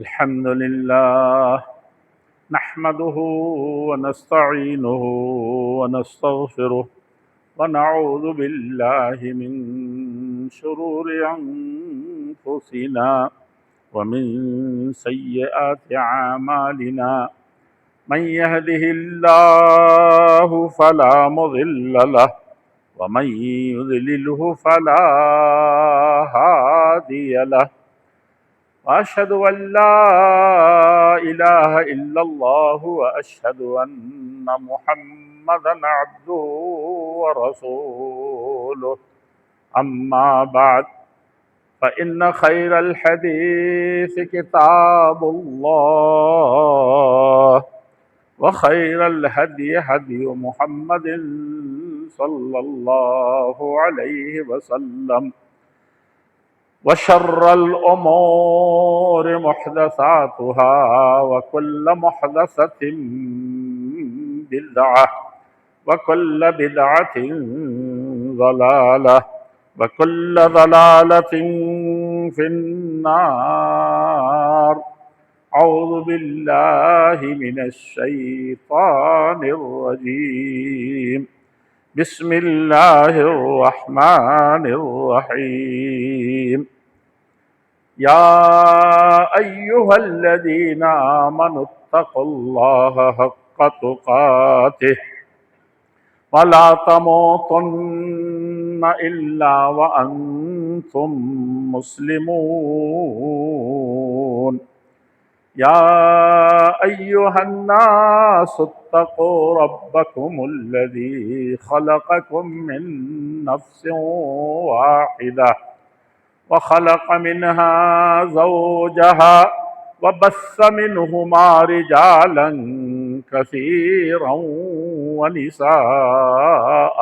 الحمد لله نحمده ونستعينه ونستغفره ونعوذ بالله من شرور أنفسنا ومن سيئات أعمالنا من يهده الله فلا مضل له ومن يضلله فلا هادي له وأشهد أن لا إله إلا الله وأشهد أن محمدا عبده ورسوله أما بعد فإن خير الحديث كتاب الله وخير الهدي هدي محمد صلى الله عليه وسلم وشر الأمور محدثاتها وكل محدثة بدعة وكل بدعة ضلالة وكل ضلالة في النار. أعوذ بالله من الشيطان الرجيم. بسم الله الرحمن الرحيم. يا أيها الذين آمنوا اتقوا الله حق تقاته ولا تموتن إلا وأنتم مسلمون. يا أيها الناس اتقوا ربكم الذي خلقكم من نفس واحدة وخلق منها زوجها وبث منهما رجالا كثيرا ونساء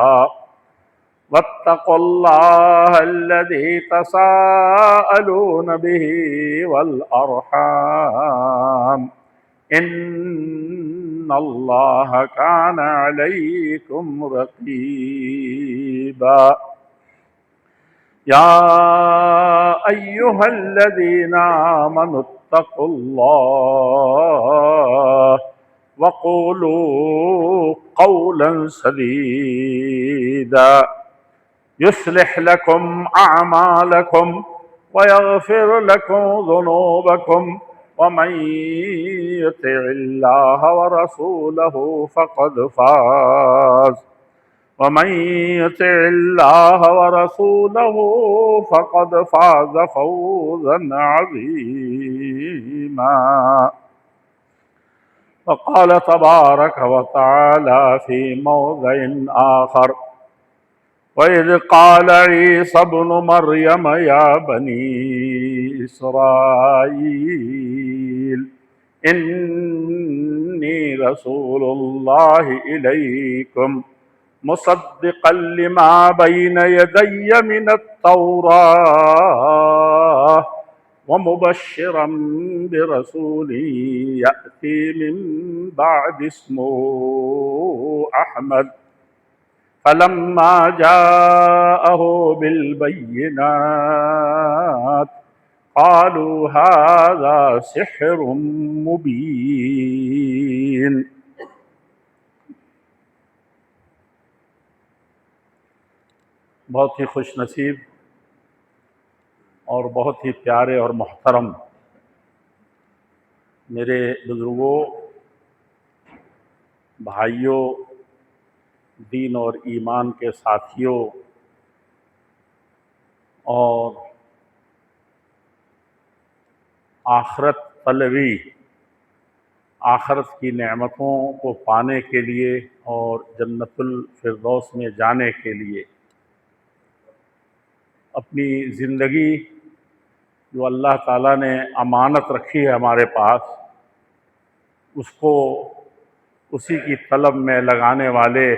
واتقوا الله الذي تساءلون به والأرحام إن الله كان عليكم رقيبا. يا أيها الذين آمنوا اتقوا الله وقولوا قولا سديدا يصلح لكم أعمالكم ويغفر لكم ذنوبكم ومن يطع الله ورسوله فقد فاز فوزا عظيما. وقال تبارك وتعالى في موضع آخر: وإذ قال عيسى ابن مريم يا بني إسرائيل إني رسول الله إليكم مصدقا لما بين يدي من التوراة ومبشرا برسول يأتي من بعد اسمه أحمد فلما جاءه بالبينات قالوا هذا سحر مبين. بہت ہی خوش نصیب اور بہت ہی پیارے اور محترم میرے بزرگوں، بھائیوں، دین اور ایمان کے ساتھیوں اور آخرت طلبی، آخرت کی نعمتوں کو پانے کے لیے اور جنت الفردوس میں جانے کے لیے اپنی زندگی جو اللہ تعالیٰ نے امانت رکھی ہے ہمارے پاس، اس کو اسی کی طلب میں لگانے والے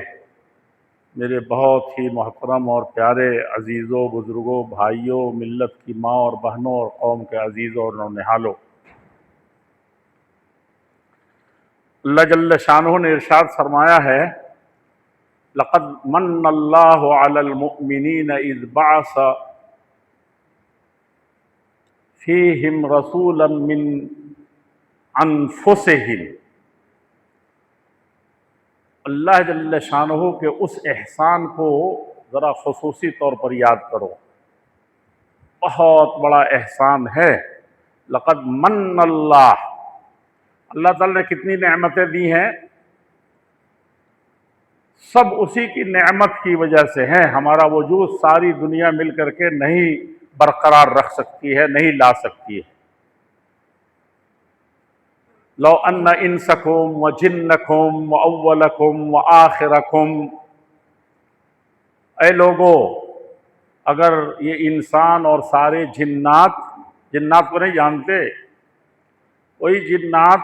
میرے بہت ہی محترم اور پیارے عزیزوں، بزرگوں، بھائیوں، ملت کی ماں اور بہنوں اور قوم کے عزیزوں اور نونہالوں، اللہ جل شانہ نے ارشاد فرمایا ہے: لقد من اللہ علی المؤمنین اذ بعث فیہم رسولا من انفسہم، اللہ جل شانہ کے اس احسان کو ذرا خصوصی طور پر یاد کرو، بہت بڑا احسان ہے۔ لقد من اللہ، اللہ تعالیٰ نے کتنی نعمتیں دی ہیں، سب اسی کی نعمت کی وجہ سے ہیں۔ ہمارا وجود ساری دنیا مل کر کے نہیں برقرار رکھ سکتی ہے، نہیں لا سکتی ہے۔ لو ان انسکم وجنکم واولکم وآخرکم، اے لوگو، اگر یہ انسان اور سارے جنات کو نہیں جانتے، وہی جنات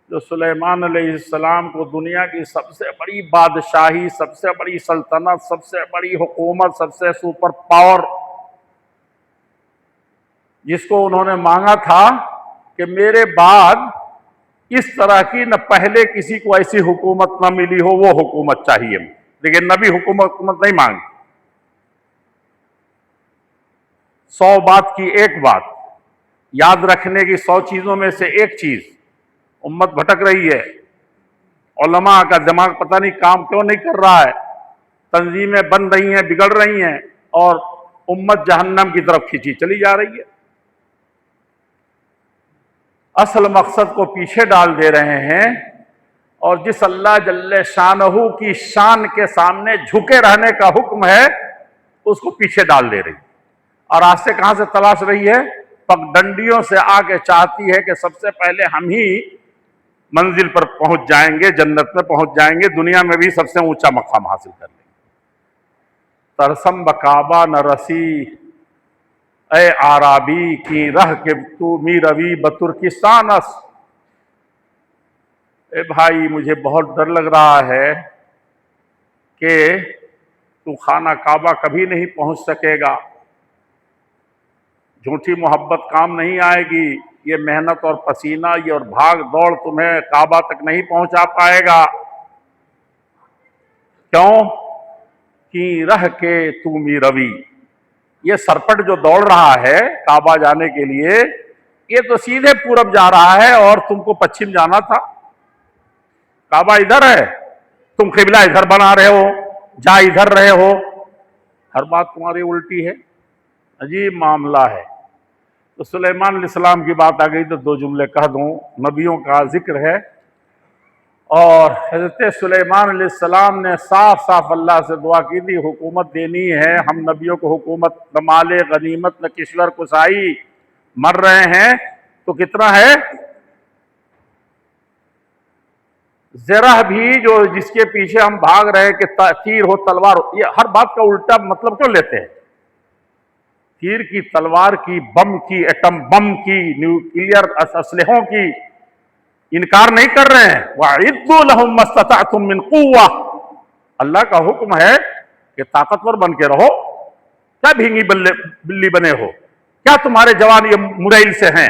جو سلیمان علیہ السلام کو دنیا کی سب سے بڑی بادشاہی، سب سے بڑی سلطنت، سب سے بڑی حکومت، سب سے سپر پاور، جس کو انہوں نے مانگا تھا کہ میرے بعد اس طرح کی نہ پہلے کسی کو ایسی حکومت نہ ملی ہو، وہ حکومت چاہیے، لیکن نبی حکومت نہیں مانگی۔ 100 بات کی ایک بات، یاد رکھنے کی 100 چیزوں میں سے ایک چیز، امت بھٹک رہی ہے، علماء کا دماغ پتہ نہیں کام کیوں نہیں کر رہا ہے، تنظیمیں بن رہی ہیں، بگڑ رہی ہیں، اور امت جہنم کی طرف کھینچی چلی جا رہی ہے۔ اصل مقصد کو پیچھے ڈال دے رہے ہیں، اور جس اللہ جل شانہ کی شان کے سامنے جھکے رہنے کا حکم ہے، اس کو پیچھے ڈال دے رہی ہے، اور راستے کہاں سے تلاش رہی ہے؟ پگڈنڈیوں سے آ کے چاہتی ہے کہ سب سے پہلے ہم ہی منزل پر پہنچ جائیں گے، جنت میں پہنچ جائیں گے، دنیا میں بھی سب سے اونچا مقام حاصل کر لیں گے۔ ترسم بکعبہ نہ رسی، اے عرابی کی رہ کے تو می روی بترکستانس، اے بھائی مجھے بہت ڈر لگ رہا ہے کہ تو خانہ کعبہ کبھی نہیں پہنچ سکے گا، جھوٹی محبت کام نہیں آئے گی، یہ محنت اور پسینہ یہ اور بھاگ دوڑ تمہیں کعبہ تک نہیں پہنچا پائے گا۔ کیوں؟ کی رہ کے تو می روی، یہ سرپٹ جو دوڑ رہا ہے کعبہ جانے کے لیے، یہ تو سیدھے پورب جا رہا ہے اور تم کو پچھم جانا تھا۔ کعبہ ادھر ہے، تم قبلہ ادھر بنا رہے ہو، جا ادھر رہے ہو، ہر بات تمہاری الٹی ہے، عجیب معاملہ ہے۔ تو سلیمان علیہ السلام کی بات آ گئی تو 2 جملے کہہ دوں، نبیوں کا ذکر ہے، اور حضرت سلیمان علیہ السلام نے صاف صاف اللہ سے دعا کی تھی، حکومت دینی ہے، ہم نبیوں کو حکومت نہ مال غنیمت نہ کشور کسائی، مر رہے ہیں تو کتنا ہے، ذرا بھی جو جس کے پیچھے ہم بھاگ رہے ہیں کہ تیر ہو تلوار ہو، یہ ہر بات کا الٹا مطلب کیوں لیتے ہیں؟ تیر کی، تلوار کی، بم کی، ایٹم بم کی، نیوکلیئر اسلحوں کی انکار نہیں کر رہے ہیں۔ وَأَعِدُّوا لَهُم مَّا اسْتَطَعْتُم مِّن قُوَّةٍ، اللہ کا حکم ہے کہ طاقتور بن کے رہو، کیا بھینگی بلی بنے ہو، کیا تمہارے جوان یہ مریل سے ہیں،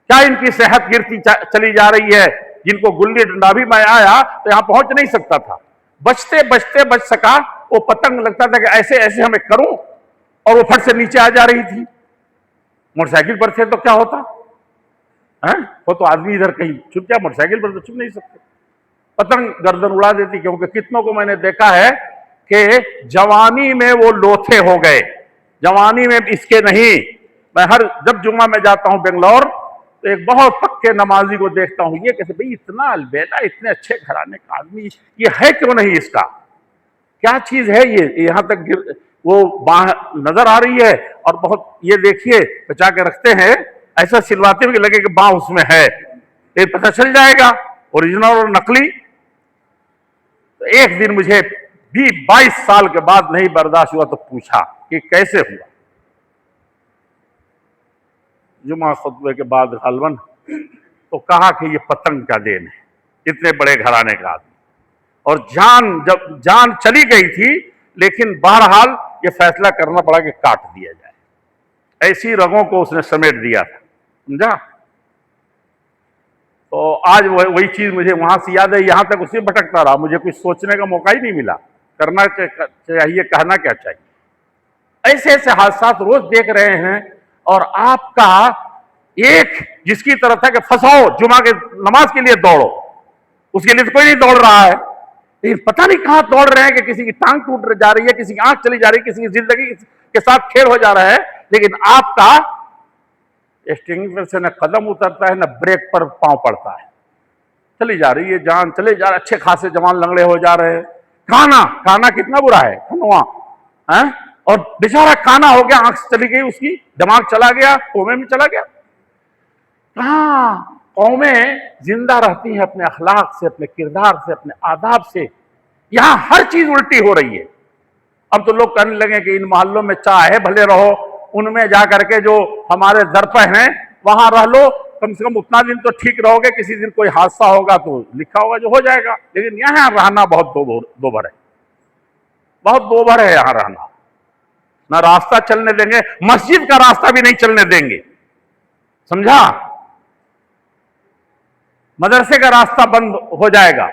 کیا ان کی صحت گرتی چلی جا رہی ہے، جن کو گلی ڈنڈا بھی میں آیا تو یہاں پہنچ نہیں سکتا تھا، بچتے بچتے بچ سکا، وہ پتنگ لگتا تھا کہ ایسے ایسے ہمیں کروں، اور وہ پھٹ سے نیچے آ جا رہی تھی۔ موٹر سائیکل پر تھے تو کیا ہوتا؟ وہ تو آدمی ادھر کہیں چھپ جائے، موٹر سائیکل پر تو چھپ نہیں سکتے، پتنگ گردن اڑا دیتی۔ کیونکہ کتنوں کو میں نے دیکھا ہے کہ جوانی میں وہ لوتھے ہو گئے، جوانی میں اس کے نہیں۔ میں جب جمعہ میں جاتا ہوں بنگلور تو ایک بہت پکے نمازی کو دیکھتا ہوں، یہ کہتے بھئی اتنا البیلا، اتنے اچھے گھرانے کا آدمی، یہ ہے کیوں نہیں، اس کا کیا چیز ہے، یہ یہاں تک وہ باہ نظر آ رہی ہے، اور بہت یہ دیکھیے بچا کے رکھتے ہیں، ایسا سلواتے ہوئے لگے کہ باہ اس میں ہے، یہ پتہ چل جائے گا اوریجنل اور نقلی۔ تو ایک دن مجھے 22 سال کے بعد نہیں برداشت ہوا تو پوچھا کہ کیسے ہوا؟ جمعہ خطبے کے بعد غالباً تو کہا کہ یہ پتنگ کا دین ہے، اتنے بڑے گھرانے کا آدمی، اور جب جان چلی گئی تھی لیکن بہرحال یہ فیصلہ کرنا پڑا کہ کاٹ دیا جائے، ایسی رگوں کو اس نے سمیٹ دیا تھا، سمجھا؟ تو آج وہی چیز مجھے وہاں سے یاد ہے، یہاں تک اسی بھٹکتا رہا، مجھے کچھ سوچنے کا موقع ہی نہیں ملا، کرنا چاہیے، کہنا کیا چاہیے۔ ایسے ایسے حادثات روز دیکھ رہے ہیں، اور آپ کا ایک جس کی طرف تھا کہ پھنساؤ جمعہ کے نماز کے لیے دوڑو، اس کے لیے تو کوئی نہیں دوڑ رہا ہے، لیکن پتہ نہیں کہاں دوڑ رہے ہیں کہ کسی کی ٹانگ ٹوٹ جا رہی ہے، کسی کی آنکھ چلی جا رہی ہے، کسی کی زندگی کے ساتھ کھیل ہو جا رہا ہے، لیکن آپ کا اسٹرنگ سے نہ قدم اترتا ہے نہ بریک پر پاؤں پڑتا ہے، چلی جا رہی ہے جان، چلے جا رہے، اچھے خاصے جوان لنگڑے ہو جا رہے ہیں۔ کھانا کتنا برا ہے، کھنوا، اور بیچارہ کھانا ہو گیا، آنکھ چلی گئی، اس کی دماغ چلا گیا، کومے میں چلا گیا۔ کہاں قومیں زندہ رہتی ہیں اپنے اخلاق سے، اپنے کردار سے، اپنے آداب سے، یہاں ہر چیز الٹی ہو رہی ہے۔ اب تو لوگ کہنے لگے کہ ان محلوں میں چاہے بھلے رہو، ان میں جا کر کے جو ہمارے درپے ہیں وہاں رہ لو، کم سے کم اتنا دن تو ٹھیک رہو گے، کسی دن کوئی حادثہ ہوگا تو لکھا ہوگا جو ہو جائے گا، لیکن یہاں رہنا بہت دوبھر ہے، بہت دوبھر ہے یہاں رہنا، نہ راستہ چلنے دیں گے، مسجد کا راستہ بھی نہیں چلنے دیں گے، سمجھا؟ مدرسے کا راستہ بند ہو جائے گا۔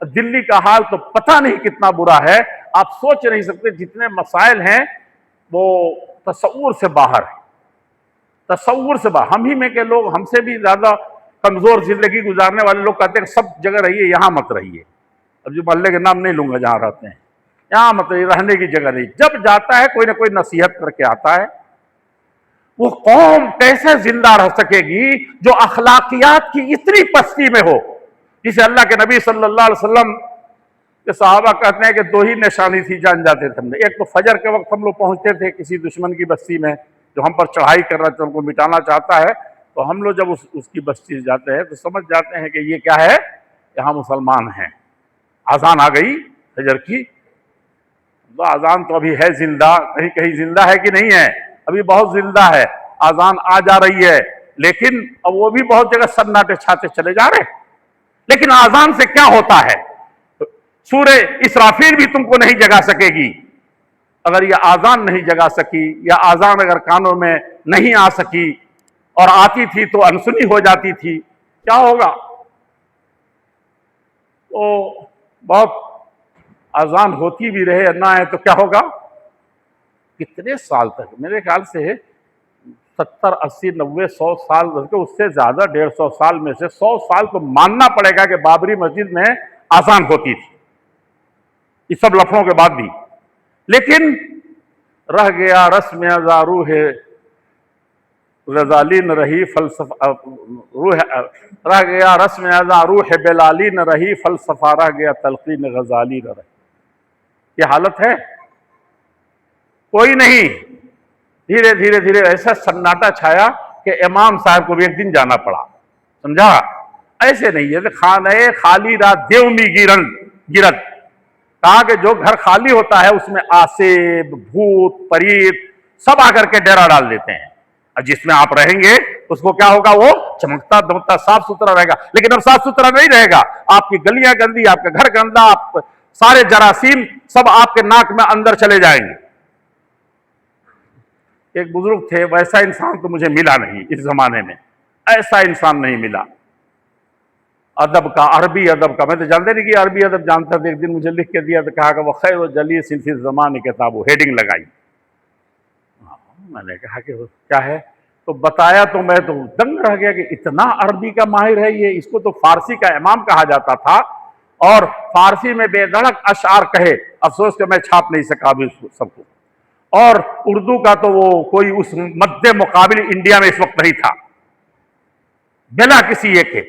دلی کا حال تو پتہ نہیں کتنا برا ہے، آپ سوچ نہیں سکتے، جتنے مسائل ہیں وہ تصور سے باہر ہے، تصور سے باہر۔ ہم ہی میں کے لوگ، ہم سے بھی زیادہ کمزور زندگی گزارنے والے لوگ کہتے ہیں کہ سب جگہ رہیے، یہاں مت رہیے۔ اب جو محلے کے نام نہیں لوں گا جہاں رہتے ہیں، یہاں مت رہیے، رہنے کی جگہ نہیں۔ جب جاتا ہے کوئی نہ کوئی نصیحت کر کے آتا ہے۔ وہ قوم کیسے زندہ رہ سکے گی جو اخلاقیات کی اتنی پستی میں ہو، جسے اللہ کے نبی صلی اللہ علیہ وسلم کے صحابہ کہتے ہیں کہ دو ہی نشانی تھی جان جاتے تھے ہم نے۔ ایک تو فجر کے وقت ہم لوگ پہنچتے تھے کسی دشمن کی بستی میں جو ہم پر چڑھائی کر رہا تھا، ان کو مٹانا چاہتا ہے، تو ہم لوگ جب اس کی بستی جاتے ہیں تو سمجھ جاتے ہیں کہ یہ کیا ہے، یہاں مسلمان ہیں۔ اذان آ گئی فجر کی، تو اذان تو ابھی ہے زندہ، کہیں کہیں زندہ ہے کہ نہیں ہے، ابھی بہت زندہ ہے، اذان آ جا رہی ہے، لیکن اب وہ بھی بہت جگہ سناٹے چھاتے چلے جا رہے ہیں۔ لیکن اذان سے کیا ہوتا ہے؟ سورہ اسرافیل بھی تم کو نہیں جگا سکے گی اگر یہ اذان نہیں جگا سکی، یا اذان اگر کانوں میں نہیں آ سکی، اور آتی تھی تو انسنی ہو جاتی تھی، کیا ہوگا؟ تو بہت اذان ہوتی بھی رہے نہ ہے تو کیا ہوگا؟ کتنے سال تک، میرے خیال سے 70 80 90 100 سال، بلکہ اس سے زیادہ، 150 سال میں سے 100 سال تو ماننا پڑے گا کہ بابری مسجد میں اذان ہوتی تھی، اس سب لفڑوں کے بعد بھی۔ لیکن رہ گیا رسم ازا روح غزالی نہ رہی فلسفہ، رہ گیا رسم ازا روح بلالی نہ رہی فلسفہ، رہ گیا تلقین غزالی نہ رہی۔ یہ حالت ہے، کوئی نہیں۔ دھیرے دھیرے دھیرے ایسا سناٹا چھایا کہ امام صاحب کو بھی ایک دن جانا پڑا، سمجھا؟ ایسے نہیں ہے کہ خانہ خالی را دیومی گرد، کہا کہ جو گھر خالی ہوتا ہے اس میں آسیب، بھوت، پریت سب آ کر کے ڈیرا ڈال دیتے ہیں، اور جس میں آپ رہیں گے اس کو کیا ہوگا؟ وہ چمکتا دمکتا صاف ستھرا رہے گا، لیکن اب صاف ستھرا نہیں رہے گا، آپ کی گلیاں گندی، آپ کا گھر گندا، آپ سارے جراثیم سب آپ کے ناک میں اندر چلے جائیں گے۔ ایک بزرگ تھے، ویسا انسان تو مجھے ملا نہیں اس زمانے میں، ایسا انسان نہیں ملا۔ ادب کا، عربی ادب کا، میں تو جانتے نہیں کہ عربی ادب جانتا تھا، ایک دن مجھے لکھ کے دیا تو کہا کہ وہ خیر و جلیس فی الزمان کتاب، ہیڈنگ لگائی۔ میں نے کہا کہ کیا ہے؟ تو بتایا تو میں تو دنگ رہ گیا کہ اتنا عربی کا ماہر ہے یہ، اس کو تو فارسی کا امام کہا جاتا تھا، اور فارسی میں بے دھڑک اشعار کہے، افسوس کہ میں چھاپ نہیں سکا ابھی سب کو، اور اردو کا تو وہ کوئی اس مد مقابل انڈیا میں اس وقت نہیں تھا، بلا کسی ایک کے،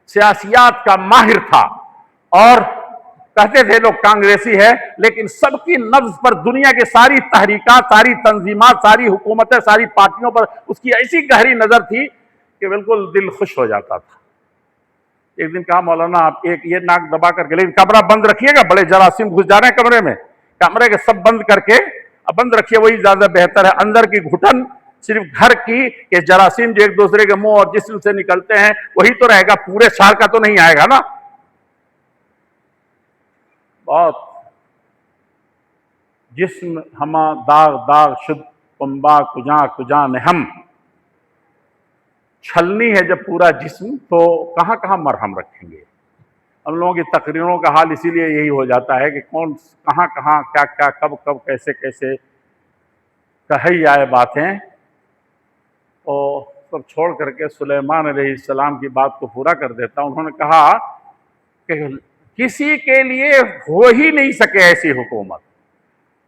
سیاسیات کا ماہر تھا، اور کہتے تھے لوگ کانگریسی ہے، لیکن سب کی نبض پر، دنیا کے ساری تحریکات، ساری تنظیمات، ساری حکومتیں، ساری پارٹیوں پر اس کی ایسی گہری نظر تھی کہ بالکل دل خوش ہو جاتا تھا۔ ایک دن کہا مولانا آپ ایک یہ ناک دبا کر کے، لیکن کمرہ بند رکھیے گا، بڑے جراثیم گھس جا رہے ہیں کمرے میں، کمرے کے سب بند کر کے بند رکھیے، وہی زیادہ بہتر ہے۔ اندر کی گھٹن صرف گھر کی، کہ جراثیم جو ایک دوسرے کے منہ اور جسم سے نکلتے ہیں وہی تو رہے گا، پورے شہر کا تو نہیں آئے گا نا۔ بہت جسم ہما داغ داغ شد پنبا کجاں کجاں نہم، چھلنی ہے جب پورا جسم تو کہاں کہاں مرہم رکھیں گے۔ ہم لوگوں کی تقریروں کا حال اسی لیے یہی ہو جاتا ہے کہ کون کہاں کہاں کیا کیا کب کب کیسے کیسے کہی جائے باتیں، اور پر چھوڑ کر کے سلیمان علیہ السلام کی بات کو پورا کر دیتا ہوں۔ انہوں نے کہا کہ کسی کے لیے ہو ہی نہیں سکے ایسی حکومت،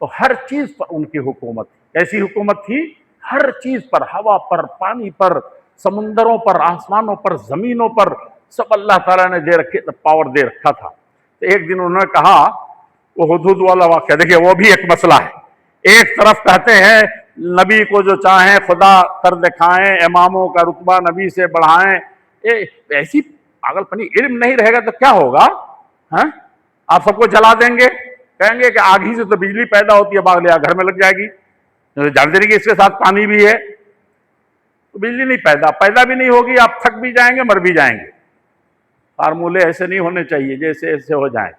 تو ہر چیز پر ان کی حکومت تھی۔ کیسی حکومت تھی؟ ہر چیز پر، ہوا پر، پانی پر، سمندروں پر، آسمانوں پر، زمینوں پر، سب اللہ تعالیٰ نے پاور دے رکھا تھا۔ تو ایک دن انہوں نے کہا، وہ حدود والا واقعہ دیکھیے، وہ بھی ایک مسئلہ ہے۔ ایک طرف کہتے ہیں نبی کو جو چاہیں خدا کر دکھائیں، اماموں کا رتبہ نبی سے بڑھائیں، ایسی پاگل پنی علم نہیں رہے گا تو کیا ہوگا؟ آپ سب کو جلا دیں گے، کہیں گے کہ آگ ہی سے تو بجلی پیدا ہوتی ہے، باغ لیا گھر میں لگ جائے گی، جانتے نہیں کہ اس کے ساتھ پانی بھی ہے، تو بجلی نہیں پیدا بھی نہیں ہوگی، آپ تھک بھی جائیں گے، مر بھی جائیں گے۔ فارمولے ایسے نہیں ہونے چاہیے جیسے ایسے ہو جائیں۔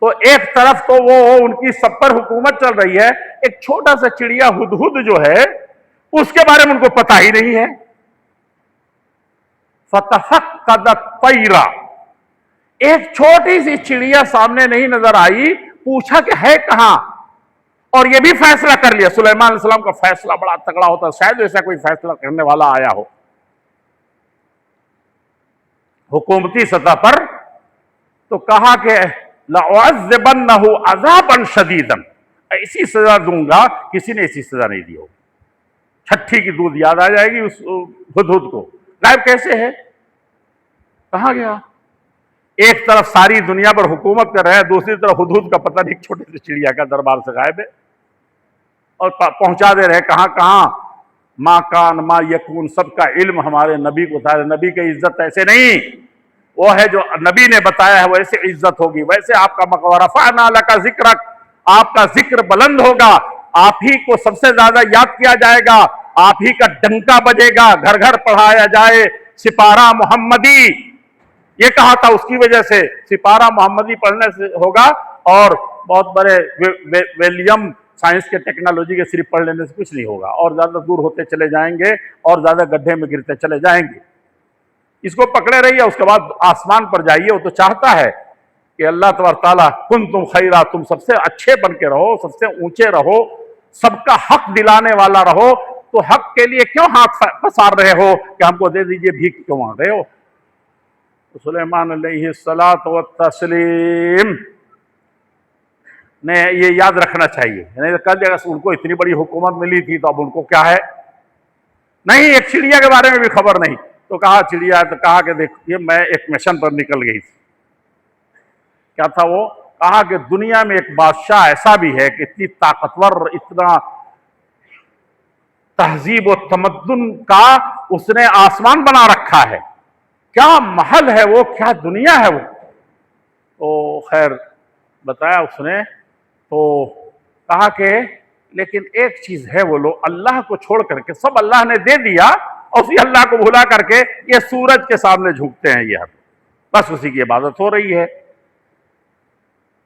تو ایک طرف تو وہ ان کی سب پر حکومت چل رہی ہے، ایک چھوٹا سا چڑیا ہدہد جو ہے اس کے بارے میں ان کو پتہ ہی نہیں ہے۔ فَتَفَقَّدَ الطَّيْرَ، ایک چھوٹی سی چڑیا سامنے نہیں نظر آئی، پوچھا کہ ہے کہاں، اور یہ بھی فیصلہ کر لیا۔ سلیمان علیہ السلام کا فیصلہ بڑا تگڑا ہوتا ہے، شاید ایسا کوئی فیصلہ کرنے والا آیا ہو حکومتی سطح پر، تو کہا کہ لَأُعَذِّبَنَّهُ عَذَابًا شَدِيدًا، ایسی سزا دوں گا کسی نے ایسی سزا نہیں دی ہو۔ چھٹی کی دودھ یاد آ جائے گی اس ہدہد کو، غائب کیسے ہے، کہاں گیا؟ ایک طرف ساری دنیا پر حکومت کر رہے ہیں، دوسری طرف ہدہد کا پتہ نہیں چھوٹے سے چڑیا کا دربار سے غائب ہے، اور پہنچا دے رہے کہاں کہاں۔ ما کان ما یکون، سب کا علم ہمارے نبی کو تھا۔ نبی کی عزت ایسے نہیں، وہ ہے جو نبی نے بتایا ہے ویسے عزت ہوگی، ویسے آپ کا مقبرہ رفعنا لک ذکرک، آپ کا ذکر بلند ہوگا، آپ ہی کو سب سے زیادہ یاد کیا جائے گا، آپ ہی کا ڈنکا بجے گا، گھر گھر پڑھایا جائے سپارہ محمدی، یہ کہا تھا اس کی وجہ سے سپارہ محمدی پڑھنے سے ہوگا، اور بہت بڑے ویلیم سائنس کے ٹیکنالوجی کے صرف پڑھ لینے سے کچھ نہیں ہوگا، اور زیادہ دور ہوتے چلے جائیں گے اور زیادہ گڈھے میں گرتے چلے جائیں گے۔ اس کو پکڑے رہیے، اس کے بعد آسمان پر جائیے۔ وہ تو چاہتا ہے کہ اللہ تبارک تعالیٰ کنتم خیرا، تم سب سے اچھے بن کے رہو، سب سے اونچے رہو، سب کا حق دلانے والا رہو، تو حق کے لیے کیوں ہاتھ پسار رہے ہو کہ ہم کو دے دیجئے، بھیک کیوں مانگ رہے ہو؟ سلیمان علیہ السلام نے یہ یاد رکھنا چاہیے، نہیں تو کل اگر ان کو اتنی بڑی حکومت ملی تھی تو اب ان کو کیا ہے؟ نہیں، ایک چڑیا کے بارے میں بھی خبر نہیں، تو کہا چڑیا، تو کہا کہ دیکھیے میں ایک مشن پر نکل گئی تھی۔ کیا تھا وہ؟ کہا کہ دنیا میں ایک بادشاہ ایسا بھی ہے کہ اتنی طاقتور، اتنا تہذیب و تمدن کا اس نے آسمان بنا رکھا ہے، کیا محل ہے وہ، کیا دنیا ہے وہ۔ تو خیر بتایا اس نے، تو کہا کہ لیکن ایک چیز ہے، وہ لوگ اللہ کو چھوڑ کر کے، سب اللہ نے دے دیا اور اسی اللہ کو بھلا کر کے یہ سورج کے سامنے جھکتے ہیں، یہ بس اسی کی عبادت ہو رہی ہے۔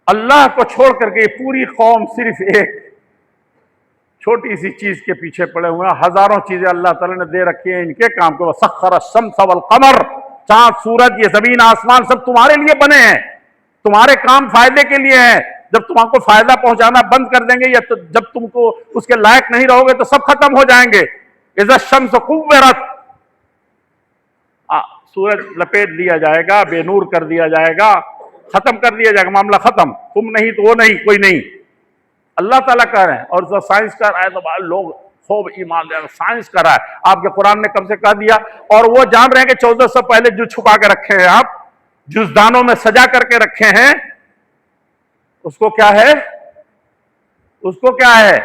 اللہ کو چھوڑ کر کے یہ پوری قوم صرف ایک چھوٹی سی چیز کے پیچھے پڑے ہوئے ہیں۔ ہزاروں چیزیں اللہ تعالیٰ نے دے رکھی ہیں ان کے کام کو، سخر الشمس والقمر، چاند سورج، یہ زمین آسمان سب تمہارے لیے بنے ہیں، تمہارے کام فائدے کے لیے ہیں۔ جب تم کو فائدہ پہنچانا بند کر دیں گے، یا جب تم کو اس کے لائق نہیں رہو گے تو سب ختم ہو جائیں گے۔ اذا الشمس کورت، سورج لپیٹ دیا جائے گا، بے نور کر دیا جائے گا، ختم کر دیا جائے گا، معاملہ ختم، تم نہیں تو وہ نہیں، کوئی نہیں، اللہ تعالیٰ کہہ رہے ہیں۔ اور جو سائنس کر رہا ہے تو لوگ خوب ایمان دے رہے ہیں، سائنس کر رہا ہے، آپ کے قرآن نے کب سے کہہ دیا، اور وہ جان رہے ہیں کہ 1400 پہلے جو چھپا کے رکھے ہیں آپ، جزدانوں میں سجا کر کے رکھے ہیں، اس کو کیا ہے، اس کو کیا ہے؟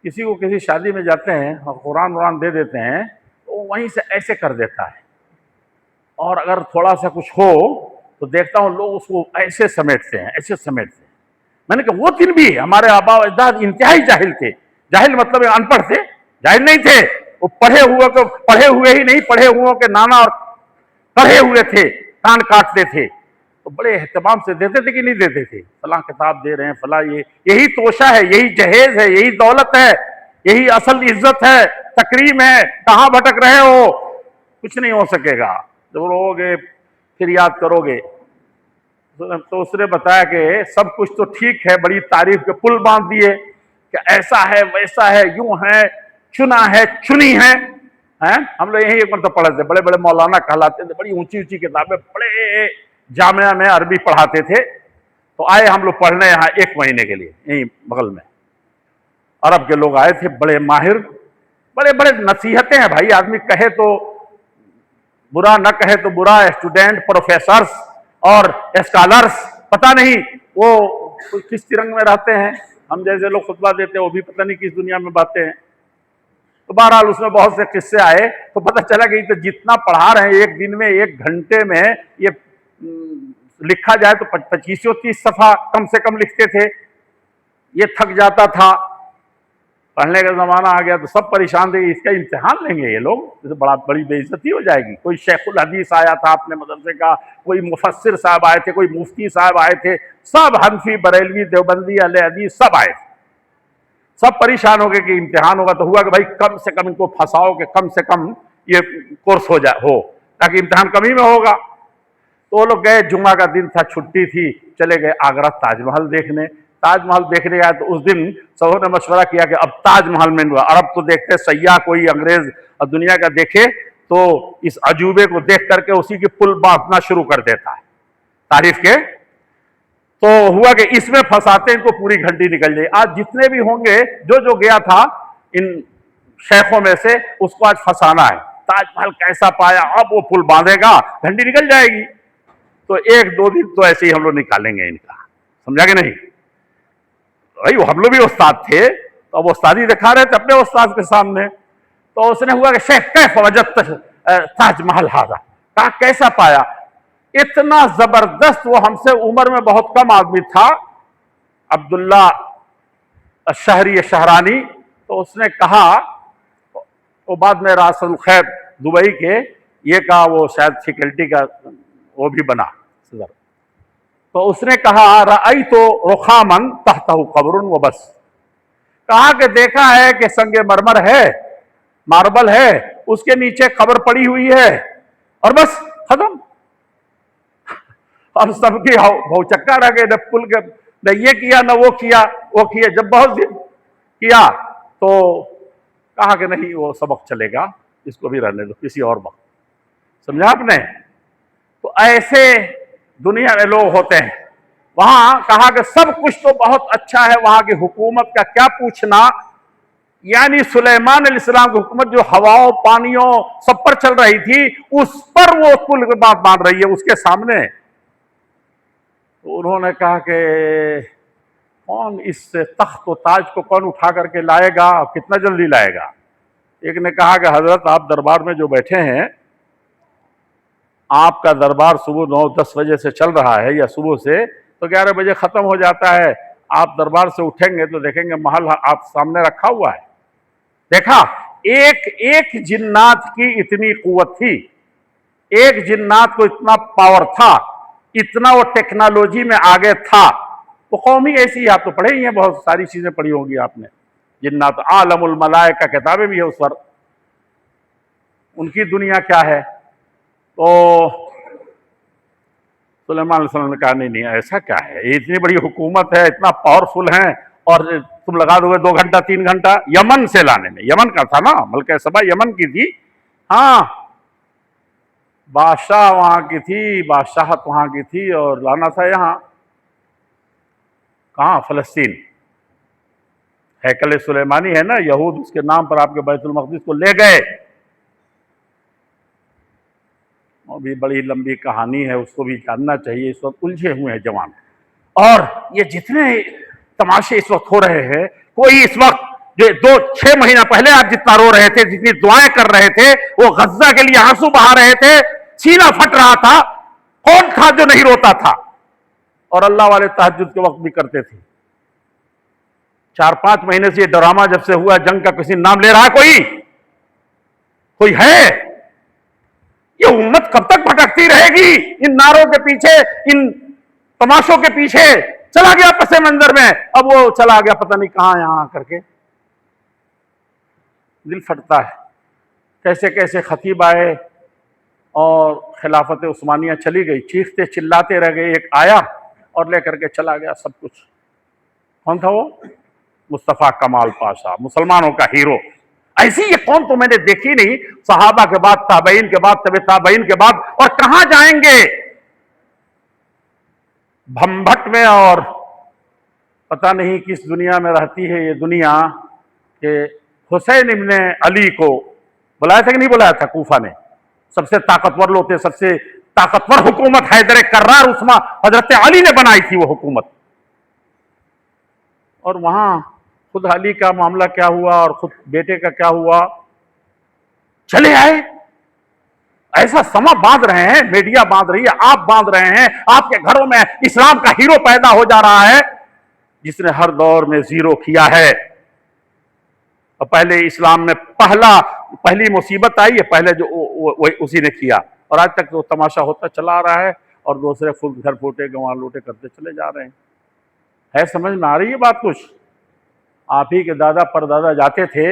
کسی کو کسی شادی میں جاتے ہیں اور قرآن دے دیتے ہیں تو وہ وہیں سے ایسے کر دیتا ہے، اور اگر تھوڑا سا کچھ ہو تو دیکھتا ہوں لوگ اس کو ایسے سمیٹتے ہیں، ایسے سمیٹتے ہیں۔ میں نے کہا وہ دن بھی ہمارے آباء و اجداد انتہائی جاہل تھے، جاہل مطلب ان پڑھ تھے، جاہل نہیں تھے، وہ پڑھے ہوئے ہی نہیں، پڑھے ہوئے کے نانا اور پڑھے ہوئے تھے، کان کاٹتے تھے، تو بڑے اہتمام سے دیتے تھے کہ نہیں دیتے تھے، فلاں کتاب دے رہے ہیں، فلاں، یہی توشہ ہے، یہی جہیز ہے، یہی دولت ہے، یہی اصل عزت ہے، تکریم ہے، کہاں بھٹک رہے ہو؟ کچھ نہیں ہو سکے گا، جب رو گے پھر یاد کرو گے۔ تو اس نے بتایا کہ سب کچھ تو ٹھیک ہے، بڑی تعریف کے پل باندھ دیے کہ ایسا ہے ویسا ہے، یوں ہے، چنا ہے، چنی ہے، ہیں. ہم لوگ یہیں ایک مرتبہ پڑھے تھے, بڑے بڑے مولانا کہلاتے تھے, بڑی اونچی اونچی کتابیں, بڑے جامعہ میں عربی پڑھاتے تھے. تو آئے ہم لوگ پڑھنے یہاں 1 مہینے کے لیے, یہیں بغل میں عرب کے لوگ آئے تھے, بڑے ماہر, بڑے بڑے نصیحتیں ہیں بھائی, آدمی کہے تو برا, نہ کہے تو برا. اسٹوڈنٹ, پروفیسرز اور اسکالرز, پتہ نہیں وہ کس ترنگ میں رہتے ہیں. ہم جیسے لوگ خطبہ دیتے ہیں وہ بھی پتہ نہیں کس دنیا میں باتیں ہیں. تو بہرحال اس میں بہت سے قصے آئے, تو پتہ چلا کہ تو جتنا پڑھا رہے ہیں ایک دن میں, 1 گھنٹے میں, یہ لکھا جائے تو 25-30 صفحہ کم سے کم لکھتے تھے. یہ تھک جاتا تھا. پڑھنے کا زمانہ آ گیا تو سب پریشان تھے کہ اس کا امتحان لیں گے یہ لوگ, جیسے بڑی بے عزتی ہو جائے گی. کوئی شیخ الحدیث آیا تھا اپنے مدرسے کا, کوئی مفسر صاحب آئے تھے, کوئی مفتی صاحب آئے تھے, سب حنفی, بریلوی, دیوبندی, اہل حدیث سب آئے تھے. سب پریشان ہو گئے کہ امتحان ہوگا. تو ہوا کہ بھائی کم سے کم ان کو پھنساؤ کہ کم سے کم یہ کورس ہو تاکہ امتحان کم ہی میں ہوگا. تو وہ لوگ گئے, جمعہ کا دن تھا, چھٹی تھی, چلے گئے آگرہ تاج محل دیکھنے. تاج محل دیکھنے گیا تو اس دن سبوں نے مشورہ کیا کہ اب تاج محل میں ہوا. عرب تو دیکھتے, سیاح کوئی انگریز دنیا کا دیکھے تو اس عجوبے کو دیکھ کر کے اسی کی پل بانٹنا شروع کر دیتا ہے تعریف کے. تو ہوا کہ اس میں پھنساتے ان کو پوری گھنٹی نکل جائے. آج جتنے بھی ہوں گے, جو گیا تھا ان شیخوں میں سے, اس کو آج پھنسانا ہے. تاج محل کیسا پایا, اب وہ پل باندھے گا, گھنٹی نکل جائے گی. تو 1-2 دن تو ایسے ہی ہم لوگ نکالیں گے ان کا, سمجھا کہ نہیں بھائی. ہم لوگ بھی استاد تھے تو اب استادی دکھا رہے تھے اپنے استاد کے سامنے. تو اس نے ہوا کہ شیخ کیف وجدت تاج محل ہذا, کہا کیسا پایا. اتنا زبردست, وہ ہم سے عمر میں بہت کم آدمی تھا, عبداللہ شہرانی. تو اس نے کہا, وہ بعد میں راس الخیر دبئی کے, یہ کہا وہ شاید سیکورٹی کا وہ بھی بنا. تو اس نے کہا رأیت رخاما تحتہ قبر و بس, کہا کہ دیکھا ہے کہ سنگ مرمر ہے, ماربل ہے, اس کے نیچے قبر پڑی ہوئی ہے, اور بس ختم. اور سب کی بھوچکا رہ گئے, نہ پل کے, نہ یہ کیا نہ وہ کیا. جب بہت دن کیا تو کہا کہ نہیں وہ سبق چلے گا, اس کو بھی رہنے دو کسی اور وقت. سمجھا آپ نے. تو ایسے دنیا میں لوگ ہوتے ہیں. وہاں کہا کہ سب کچھ تو بہت اچھا ہے, وہاں کی حکومت کا کیا پوچھنا. یعنی سلیمان علیہ السلام کی حکومت جو ہواؤں پانیوں سب پر چل رہی تھی, اس پر وہ پل کی بات مان رہی ہے اس کے سامنے. تو انہوں نے کہا کہ کون اس تخت و تاج کو کون اٹھا کر کے لائے گا, کتنا جلدی لائے گا. ایک نے کہا کہ حضرت آپ دربار میں جو بیٹھے ہیں, آپ کا دربار صبح 9-10 بجے سے چل رہا ہے, یا صبح سے تو 11 بجے ختم ہو جاتا ہے. آپ دربار سے اٹھیں گے تو دیکھیں گے محل آپ سامنے رکھا ہوا ہے. دیکھا, ایک جنات کی اتنی قوت تھی, ایک جنات کو اتنا پاور تھا, اتنا وہ ٹیکنالوجی میں آگے تھا. وہ قومی ایسی, آپ تو پڑھے ہی ہیں, بہت ساری چیزیں پڑھی ہوں گی آپ نے. جنات عالم الملائکہ کتابیں بھی ہے اس پر, ان کی دنیا کیا ہے. تو سلیمان علیہ السلام نے کہا نہیں ایسا کیا ہے, اتنی بڑی حکومت ہے, اتنا پاورفل ہیں, اور تم لگا دو گے 2 گھنٹہ 3 گھنٹہ یمن سے لانے میں. یمن کا تھا نا, ملکہ سبا یمن کی تھی. ہاں, بادشاہ وہاں کی تھی, بادشاہت وہاں کی تھی, اور لانا تھا یہاں کہاں, فلسطین. ہیکل سلیمانی ہے نا, یہود اس کے نام پر آپ کے بیت المقدس کو لے گئے. وہ بھی بڑی لمبی کہانی ہے, اس کو بھی جاننا چاہیے. اس وقت الجھے ہوئے ہیں جوان, اور یہ جتنے تماشے اس وقت ہو رہے ہیں, کوئی اس وقت جو 2-6 مہینہ پہلے آپ جتنا رو رہے تھے, جتنی دعائیں کر رہے تھے, وہ غزہ کے لیے آنسو بہا رہے تھے, سینہ پھٹ رہا تھا, کون تھا جو نہیں روتا تھا. اور اللہ والے تہجد کے وقت بھی کرتے تھے. 4-5 مہینے سے یہ ڈرامہ جب سے ہوا, جنگ کا کسی نام لے رہا ہے کوئی ہے. یہ امت کب تک بھٹکتی رہے گی ان نعروں کے پیچھے, ان تماشوں کے پیچھے. چلا گیا پس منظر میں, اب وہ چلا گیا پتہ نہیں کہاں, یہاں کر کے دل پھٹتا ہے. کیسے کیسے خطیب آئے اور خلافت عثمانیہ چلی گئی, چیختے چلاتے رہ گئے. ایک آیا اور لے کر کے چلا گیا سب کچھ. کون تھا وہ؟ مصطفیٰ کمال پاشا, مسلمانوں کا ہیرو. ایسی یہ قوم تو میں نے دیکھی نہیں، صحابہ کے بعد تابعین کے بعد تبع تابعین کے بعد، اور کہاں جائیں گے؟ بھمبھٹ میں، اور پتہ نہیں کس دنیا میں رہتی ہے یہ دنیا، کہ حسین ابن علی کو بلایا تھا کہ نہیں بلایا تھا کوفہ نے؟ سب سے طاقتور لوگ تھے، سب سے طاقتور حکومت حیدر کرار عثمان حضرت علی نے بنائی تھی وہ حکومت، اور وہاں خود علی کا معاملہ کیا ہوا اور خود بیٹے کا کیا ہوا، چلے آئے۔ ایسا سما باندھ رہے ہیں، میڈیا باندھ رہی ہے، آپ باندھ رہے ہیں، آپ کے گھروں میں اسلام کا ہیرو پیدا ہو جا رہا ہے جس نے ہر دور میں زیرو کیا ہے۔ اور پہلے اسلام میں پہلی مصیبت آئی ہے، پہلے جو اسی نے کیا، اور آج تک وہ تماشا ہوتا چلا آ رہا ہے، اور دوسرے گھر پھوٹے گنوار لوٹے کرتے چلے جا رہے ہیں۔ ہے سمجھ میں آ رہی ہے بات کچھ؟ آپ ہی کے دادا پردادا جاتے تھے،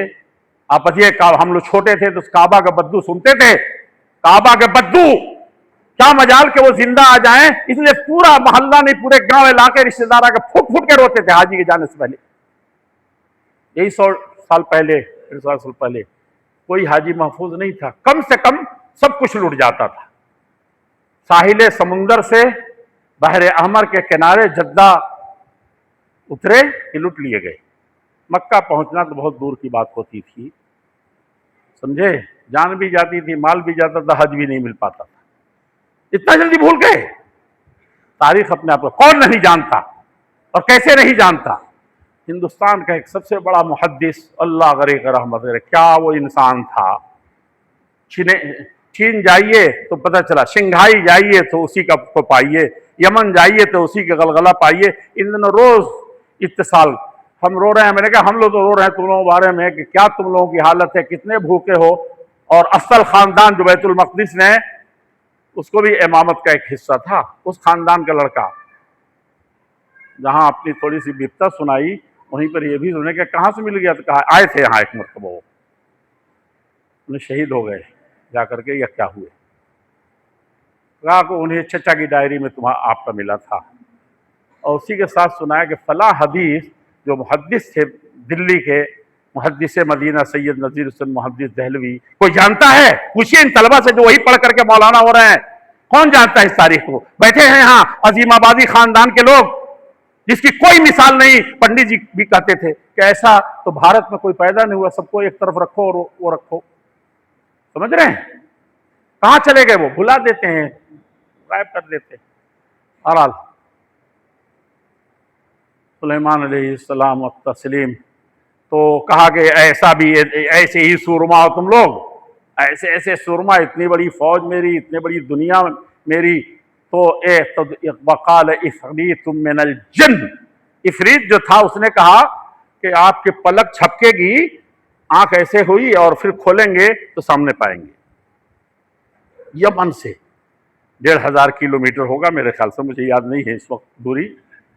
آپ بتائیے، ہم لوگ چھوٹے تھے تو کعبہ کا بدو سنتے تھے، کعبہ کے بدو، کیا مجال کہ وہ زندہ آ جائیں، اس لیے پورا محلہ نہیں پورے گاؤں علاقے رشتہ دار آ کے پھٹ پھٹ کے روتے تھے حاجی کے جانے سے پہلے۔ یہی 100 سال پہلے، 150 سال پہلے کوئی حاجی محفوظ نہیں تھا، کم سے کم سب کچھ لٹ جاتا تھا۔ ساحل سمندر سے بحر احمر کے کنارے جدہ اترے کہ لٹ لیے گئے۔ مکہ پہنچنا تو بہت دور کی بات ہوتی تھی، سمجھے؟ جان بھی جاتی تھی، مال بھی جاتا تھا، حج بھی نہیں مل پاتا تھا۔ اتنا جلدی بھول گئے؟ تاریخ اپنے آپ کو کون نہیں جانتا، اور کیسے نہیں جانتا؟ ہندوستان کا ایک سب سے بڑا محدث، اللہ غریق رحمت کرے، کیا وہ انسان تھا۔ چین جائیے تو پتہ چلا، شنگھائی جائیے تو اسی کا کو پائیے، یمن جائیے تو اسی کا غلغلہ پائیے۔ ان دنوں روز اتصال، ہم رو رہے ہیں، میں نے کہا ہم لوگ تو رو رہے ہیں تم لوگوں کے بارے میں کہ کیا تم لوگوں کی حالت ہے، کتنے بھوکے ہو۔ اور اصل خاندان جو بیت المقدس نے، اس کو بھی امامت کا ایک حصہ تھا، اس خاندان کا لڑکا، جہاں اپنی تھوڑی سی بپتا سنائی، وہیں پر یہ بھی سنے کہ کہاں سے مل گیا، تو کہا آئے تھے یہاں ایک مرتبہ، وہ انہیں شہید ہو گئے جا کر کے، یا کیا ہوئے؟ کہا کہ انہیں چچا کی ڈائری میں آپ کا ملا تھا، اور اسی کے ساتھ سنایا کہ فلاں حدیث جو محدث تھے دلی کے، محدث مدینہ سید نذیر حسین محدث دہلوی، کوئی جانتا ہے؟ پوچھئے ان طلبہ سے جو وہی پڑھ کر کے مولانا ہو رہے ہیں، کون جانتا ہے اس تاریخ کو؟ بیٹھے ہیں یہاں عظیم آبادی خاندان کے لوگ جس کی کوئی مثال نہیں۔ پنڈت جی بھی کہتے تھے کہ ایسا تو بھارت میں کوئی پیدا نہیں ہوا، سب کو ایک طرف رکھو اور وہ رکھو، سمجھ رہے ہیں؟ کہاں چلے گئے؟ وہ بھلا دیتے ہیں، غائب کر دیتے ہیں۔ بہرحال سلیمان علیہ السلام و تسلیم، تو کہا کہ ایسا بھی، ایسے ہی سورما ہو تم لوگ، ایسے ایسے سورما، اتنی بڑی فوج میری، اتنی بڑی دنیا میری۔ تو وقال افریت من الجن، افریت جو تھا اس نے کہا کہ آپ کے پلک چھپکے گی، آنکھ ایسے ہوئی اور پھر کھولیں گے تو سامنے پائیں گے۔ یمن سے 1500 کلومیٹر ہوگا میرے خیال سے، مجھے یاد نہیں ہے اس وقت دوری،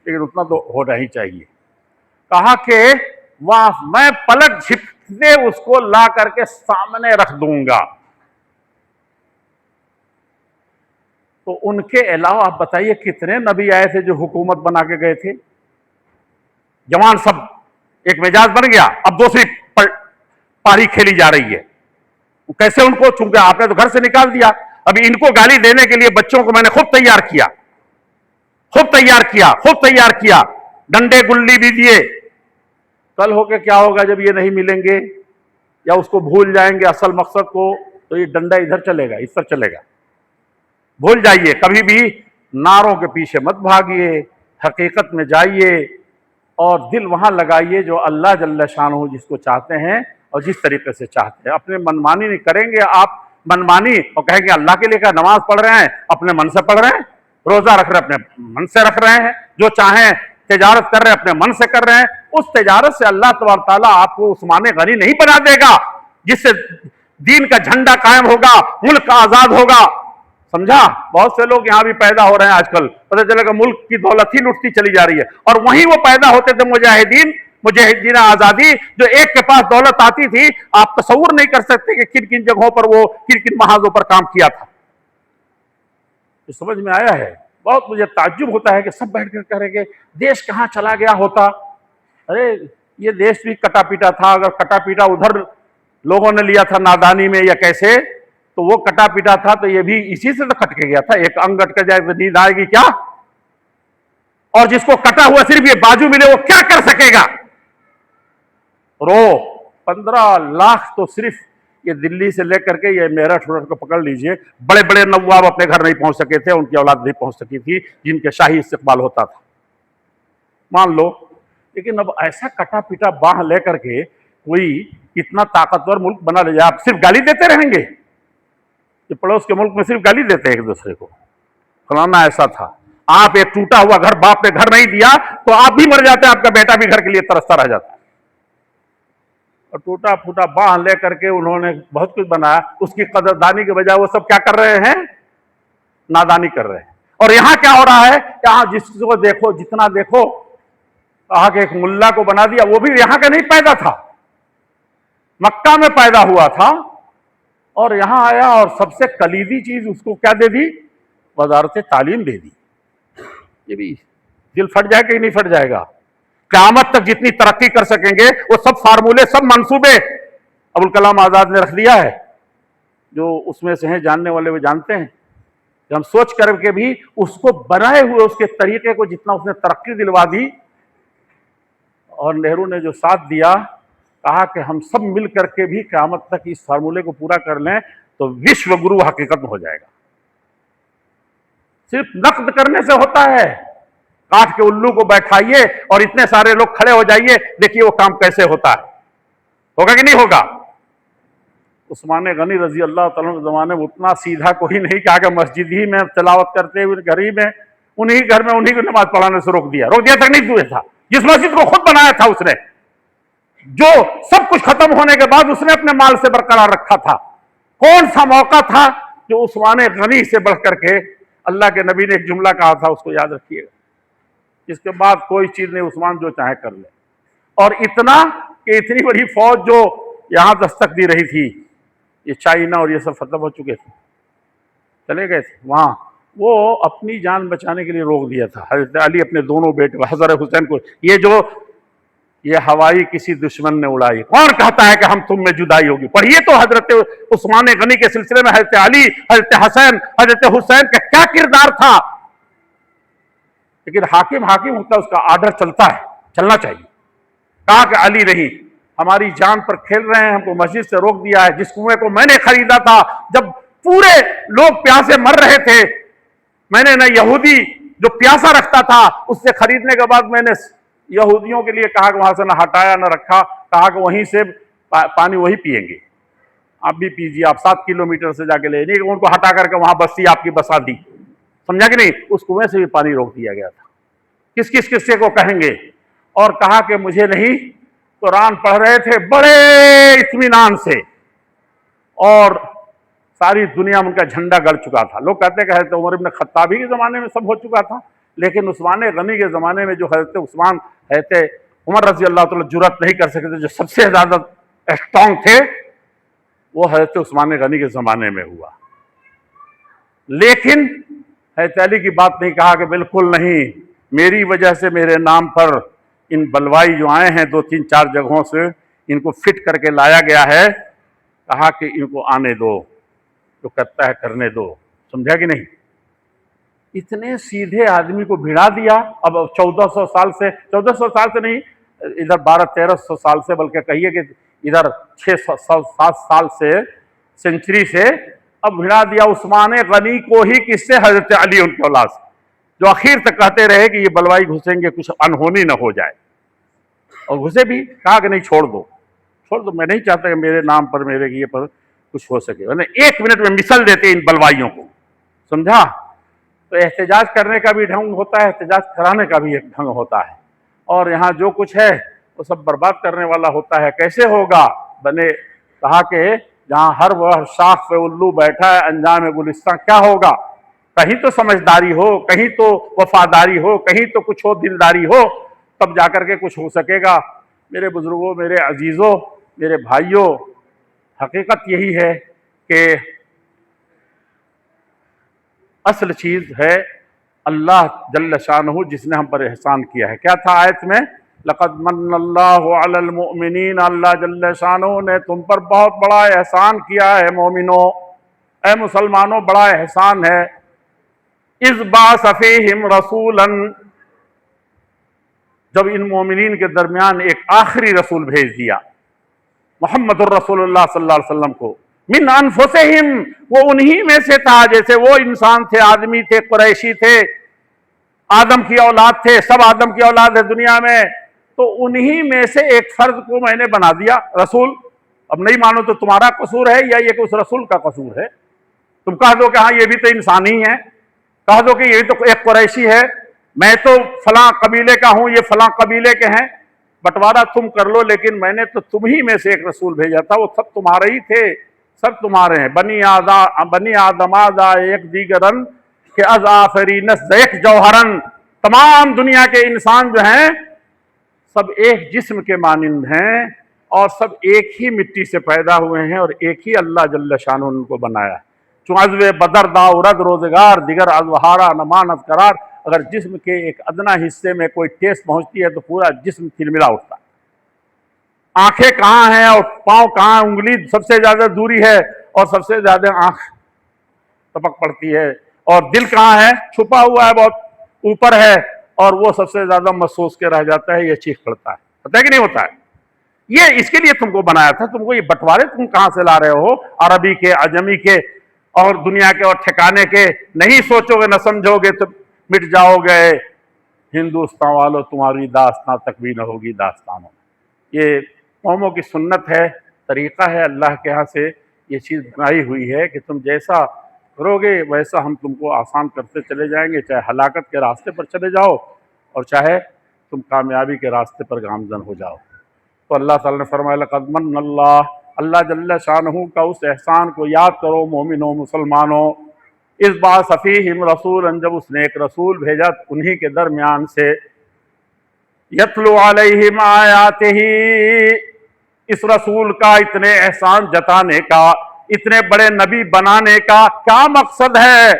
لیکن اتنا تو ہونا ہی چاہیے۔ کہا کہ وہاں میں پلک جھپکتے اس کو لا کر کے سامنے رکھ دوں گا۔ تو ان کے علاوہ آپ بتائیے کتنے نبی آئے تھے جو حکومت بنا کے گئے تھے؟ جوان سب ایک مزاج بن گیا، اب دوسری پاری کھیلی جا رہی ہے۔ کیسے ان کو؟ چونکہ آپ نے تو گھر سے نکال دیا، ابھی ان کو گالی دینے کے لیے بچوں کو میں نے خوب تیار کیا، خوب تیار کیا، خوب تیار کیا، ڈنڈے گلی بھی دیے۔ کل ہو کے کیا ہوگا جب یہ نہیں ملیں گے یا اس کو بھول جائیں گے اصل مقصد کو، تو یہ ڈنڈا ادھر چلے گا، اس پر چلے گا۔ بھول جائیے، کبھی بھی نعروں کے پیچھے مت بھاگیے، حقیقت میں جائیے اور دل وہاں لگائیے جو اللہ جل شانہ جس کو چاہتے ہیں اور جس طریقے سے چاہتے ہیں۔ اپنے منمانی نہیں کریں گے آپ، منمانی اور کہیں گے اللہ کے لئے کہ نماز پڑھ رہے ہیں، اپنے من سے پڑھ رہے ہیں، روزہ رکھ رہے ہیں اپنے من سے رکھ رہے ہیں، جو چاہیں تجارت کر رہے ہیں اپنے من سے کر رہے ہیں۔ اس تجارت سے اللہ تبارک تعالیٰ آپ کو عثمان غنی نہیں بنا دے گا جس سے دین کا جھنڈا قائم ہوگا، ملک آزاد ہوگا، سمجھا؟ بہت سے لوگ یہاں بھی پیدا ہو رہے ہیں آج کل، پتہ چلے کہ ملک کی دولت ہی لٹتی چلی جا رہی ہے، اور وہیں وہ پیدا ہوتے تھے مجاہدین آزادی، جو ایک کے پاس دولت آتی تھی، آپ تصور نہیں کر سکتے کہ کن کن جگہوں پر وہ کن کن محاذوں پر کام کیا تھا۔ یہ سمجھ میں آیا ہے؟ بہت مجھے تعجب ہوتا ہے کہ سب بیٹھ کر کہہ رہے کہ دیش کہاں چلا گیا ہوتا۔ ارے یہ دیش بھی کٹا پیٹا تھا، اگر کٹا پیٹا ادھر لوگوں نے لیا تھا نادانی میں یا کیسے، تو وہ کٹا پیٹا تھا، تو یہ بھی اسی سے تو کٹ کے گیا تھا. ایک انگ کٹ کے جائے تو نیند آئے گی کیا؟ اور جس کو کٹا ہوا صرف یہ بازو ملے وہ کیا کر سکے گا؟ رو 15 لاکھ تو صرف یہ دلی سے لے کر کے یہ میرٹھ کو پکڑ لیجئے، بڑے بڑے نواب اپنے گھر نہیں پہنچ سکے تھے، ان کی اولاد نہیں پہنچ سکی تھی جن کے شاہی استقبال ہوتا تھا، مان لو. لیکن اب ایسا کٹا پیٹا باہ لے کر کے کوئی اتنا طاقتور ملک بنا لے جائے. آپ صرف گالی دیتے رہیں گے کہ پڑوس کے ملک میں صرف گالی دیتے ہیں ایک دوسرے کو، فلانا ایسا تھا. آپ ایک ٹوٹا ہوا گھر باپ نے گھر نہیں دیا تو آپ بھی مر جاتے، آپ کا بیٹا بھی گھر کے لیے ترستا رہ جاتا. اور ٹوٹا پھوٹا باہ لے کر کے انہوں نے بہت کچھ بنایا، اس کی قدردانی کے بجائے وہ سب کیا کر رہے ہیں؟ نادانی کر رہے ہیں. اور یہاں کیا ہو رہا ہے؟ یہاں جس کو دیکھو جتنا دیکھو، کہا کہ ایک ملا کو بنا دیا، وہ بھی یہاں کا نہیں پیدا تھا، مکہ میں پیدا ہوا تھا، اور یہاں آیا اور سب سے کلیدی چیز اس کو کیا دے دی؟ وزارت تعلیم دے دی. یہ بھی دل پھٹ جائے کہ نہیں پھٹ جائے گا؟ قیامت تک جتنی ترقی کر سکیں گے وہ سب فارمولے، سب منصوبے ابوالکلام آزاد نے رکھ دیا ہے. جو اس میں سے ہیں جاننے والے وہ جانتے ہیں کہ ہم سوچ کر کے بھی اس کو بنائے ہوئے اس کے طریقے کو جتنا اس نے ترقی دلوا دی. اور نہرو نے جو ساتھ دیا، کہا کہ ہم سب مل کر کے بھی قیامت تک اس فارمولے کو پورا کر لیں تو وشو گرو حقیقت میں ہو جائے گا. صرف نقد کرنے سے ہوتا ہے. کاٹ کے الو کو بیٹھائیے اور اتنے سارے لوگ کھڑے ہو جائیے، دیکھیے وہ کام کیسے ہوتا ہے. ہوگا کہ نہیں ہوگا؟ عثمان غنی رضی اللہ تعالیٰ کے زمانے میں اتنا سیدھا کوئی نہیں کہ آگے مسجد ہی میں تلاوت کرتے ہوئے گھر ہی میں انہی گھر میں انہی کو نماز پڑھانے سے روک دیا تک نہیں ہوئے تھا. جس مسجد کو خود بنایا تھا اس نے، جو سب کچھ ختم ہونے کے بعد اس نے اپنے مال سے برقرار رکھا تھا. کون سا موقع تھا جو عثمان غنی سے بڑھ کر کے اللہ کے نبی نے ایک جملہ کہا تھا، اس کو یاد رکھیے گا. اس کے بعد کوئی چیز نہیں، عثمان جو چاہے کر لے. اور اتنا کہ اتنی بڑی فوج جو یہاں دستک دی رہی تھی، یہ چائنا اور یہ سب ختم ہو چکے تھے، چلے گئے تھے وہاں، وہ اپنی جان بچانے کے لیے روک دیا تھا. حضرت علی اپنے دونوں بیٹے حضرت حسین کو، یہ ہوائی کسی دشمن نے اڑائی، کون کہتا ہے کہ ہم تم میں جدائی ہوگی؟ پڑھیے تو حضرت عثمان غنی کے سلسلے میں حضرت علی، حضرت حسین، حضرت حسین کا کیا کردار تھا. لیکن حاکم ہوتا ہے، اس کا آرڈر چلتا ہے، چلنا چاہیے. کہا کہ علی نہیں، ہماری جان پر کھیل رہے ہیں، ہم کو مسجد سے روک دیا ہے. جس کنویں کو میں نے خریدا تھا جب پورے لوگ پیاسے مر رہے تھے، میں نے نہ یہودی جو پیاسا رکھتا تھا اس سے خریدنے کے بعد میں نے یہودیوں کے لیے کہا کہ وہاں سے نہ ہٹایا نہ رکھا، کہا کہ وہیں سے پانی وہی پئیں گے، آپ بھی پیجیے. آپ 7 کلومیٹر سے جا کے لے، نہیں ان کو ہٹا کر کے وہاں بستی آپ کی بسا دی. سمجھا کہ نہیں؟ اس کنویں سے بھی پانی روک دیا گیا تھا. کس قصے کو کہیں گے؟ اور کہا کہ مجھے نہیں، قرآن پڑھ رہے تھے بڑے اطمینان سے، اور ساری دنیا میں ان کا جھنڈا گڑ چکا تھا. لوگ کہتے ہیں کہ حضرت عمر بن خطابی کے زمانے میں سب ہو چکا تھا، لیکن عثمان غنی کے زمانے میں جو حضرت عمر رضی اللہ تعالیٰ جرأت نہیں کر سکتے، جو سب سے زیادہ اسٹرانگ تھے، وہ حضرت عثمان غنی کے زمانے میں ہوا. لیکن حضرت علی کی بات نہیں، کہا کہ بالکل نہیں، میری وجہ سے میرے نام پر ان بلوائی جو آئے ہیں 2-3-4 جگہوں سے، ان کو فٹ کر کے لایا گیا ہے، کہا کہ ان کو آنے دو، جو کرتا ہے کرنے دو. سمجھا کہ نہیں؟ اتنے سیدھے آدمی کو بھڑا دیا. اب 1400 سال سے نہیں، ادھر 1200-1300 سال سے، بلکہ کہیے کہ ادھر 600-7 سال سے، سینچری سے اب بھڑا دیا عثمان غنی کو ہی. کس سے؟ حضرت علی ان کے اولاد سے، جو اخیر تک کہتے رہے کہ یہ بلوائی گھسیں گے کچھ انہونی نہ ہو جائے، اور گھسے بھی. کہا کہ نہیں، چھوڑ دو، میں نہیں چاہتا کہ میرے نام پر، میرے یہ پر کچھ ہو سکے. 1 منٹ میں مثل دیتے ان بلوائیوں کو. سمجھا؟ تو احتجاج کرنے کا بھی ڈھنگ ہوتا ہے، احتجاج کرانے کا بھی ایک ڈھنگ ہوتا ہے. اور یہاں جو کچھ ہے وہ سب برباد کرنے والا ہوتا ہے. کیسے ہوگا؟ کہا کہ جہاں ہر وہ شاخ پہ الو بیٹھا ہے، انجام گلستان کیا ہوگا؟ کہیں تو سمجھداری ہو، کہیں تو وفاداری ہو، کہیں تو کچھ ہو، دلداری ہو، تب جا کر کے کچھ ہو سکے گا. میرے بزرگوں، میرے عزیزوں، میرے بھائیوں، حقیقت یہی ہے کہ اصل چیز ہے اللہ جل شانہ جس نے ہم پر احسان کیا ہے. کیا تھا آیت میں؟ لقد من اللہ علی المؤمنین، اللہ جل شانہ نے تم پر بہت بڑا احسان کیا ہے مومنوں، اے مسلمانوں بڑا احسان ہے۔ اذ بعث فیہم رسولا، جب ان مومنین کے درمیان ایک آخری رسول بھیج دیا محمد الرسول اللہ صلی اللہ علیہ وسلم کو، من انفسہم، وہ انہی میں سے تھا، جیسے وہ انسان تھے، آدمی تھے، قریشی تھے، آدم کی اولاد تھے، سب آدم کی اولاد ہے دنیا میں، تو انہی میں سے ایک فرد کو میں نے بنا دیا رسول۔ اب نہیں مانو تو تمہارا قصور ہے یا یہ کہ اس رسول کا قصور ہے؟ تم کہہ دو کہ ہاں یہ بھی تو انسان ہی ہے، کہہ دو کہ یہ تو ایک قریشی ہے، میں تو فلاں قبیلے کا ہوں، یہ فلاں قبیلے کے ہیں، بٹوارا تم کر لو، لیکن میں نے تو تم ہی میں سے ایک رسول بھیجا تھا، وہ سب تمہارے ہی تھے، سب تمہارے ہیں۔ بنی آدم آزا ایک دیگرن کہ از آفرینس ایک جوہرن، تمام دنیا کے انسان جو ہیں سب ایک جسم کے مانند ہیں، اور سب ایک ہی مٹی سے پیدا ہوئے ہیں، اور ایک ہی اللہ جل شانہ ان کو بنایا ہے۔ چون عزو بدر داورد روزگار دیگر ازوہارا نمانت قرار، اگر جسم کے ایک ادنا حصے میں کوئی ٹیس پہنچتی ہے تو پورا جسم کھلملا اٹھتا ہے۔ آنکھیں کہاں ہیں اور پاؤں کہاں، انگلی سب سے زیادہ دوری ہے اور سب سے زیادہ آنکھ ٹپک پڑتی ہے، اور دل کہاں ہے، چھپا ہوا ہے، بہت اوپر ہے، اور وہ سب سے زیادہ محسوس کے رہ جاتا ہے، یہ چیخ پڑتا ہے، پتہ ہے کہ نہیں ہوتا ہے؟ یہ اس کے لیے تم کو بنایا تھا، تم کو یہ بٹوارے تم کہاں سے لا رہے ہو، عربی کے، عجمی کے، اور دنیا کے اور ٹھکانے کے؟ نہیں سوچو گے، نہ سمجھو گے تو مٹ جاؤ گے۔ ہندوستان والوں، تمہاری داستان تک بھی نہ ہوگی داستانوں میں۔ یہ قوموں کی سنت ہے، طریقہ ہے اللہ کے ہاں سے یہ چیز بنائی ہوئی ہے کہ تم جیسا کرو گے ویسا ہم تم کو آسان کرتے چلے جائیں گے، چاہے ہلاکت کے راستے پر چلے جاؤ اور چاہے تم کامیابی کے راستے پر گامزن ہو جاؤ۔ تو اللہ تعالیٰ نے فرمایا لقد من اللہ جل شانہ کا اس احسان کو یاد کرو مومنوں، مسلمانوں۔ اس بعث فیہم رسولا، جب اس نے ایک رسول بھیجا انہی کے درمیان سے، یتلو علیہم آیاتہ، اس رسول کا اتنے احسان جتانے کا، اتنے بڑے نبی بنانے کا کیا مقصد ہے؟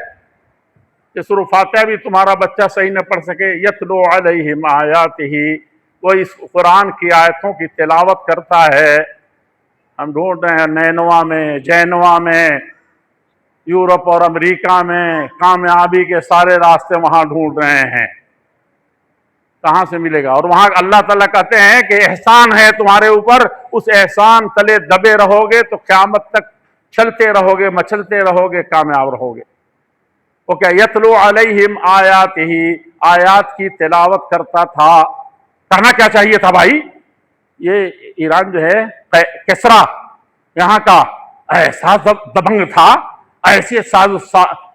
کہ سورہ فاتحہ بھی تمہارا بچہ صحیح نہ پڑھ سکے، یتلو علیہم آیاتہ، وہ اس قرآن کی آیتوں کی تلاوت کرتا ہے۔ ہم ڈھونڈ رہے ہیں نینوا میں، جینوا میں، یورپ اور امریکہ میں، کامیابی کے سارے راستے وہاں ڈھونڈ رہے ہیں، کہاں سے ملے گا؟ اور وہاں اللہ تعالیٰ کہتے ہیں کہ احسان ہے تمہارے اوپر، اس احسان تلے دبے رہو گے تو قیامت تک چلتے رہو گے، مچلتے رہو گے، کامیاب رہو گے۔ وہ کیا؟ یتلو علیہم آیاتہ، آیات کی تلاوت کرتا تھا۔ کہنا کیا چاہیے تھا بھائی؟ یہ ایران جو ہے کسرا یہاں کا ایسا دبنگ تھا، ایسے ساز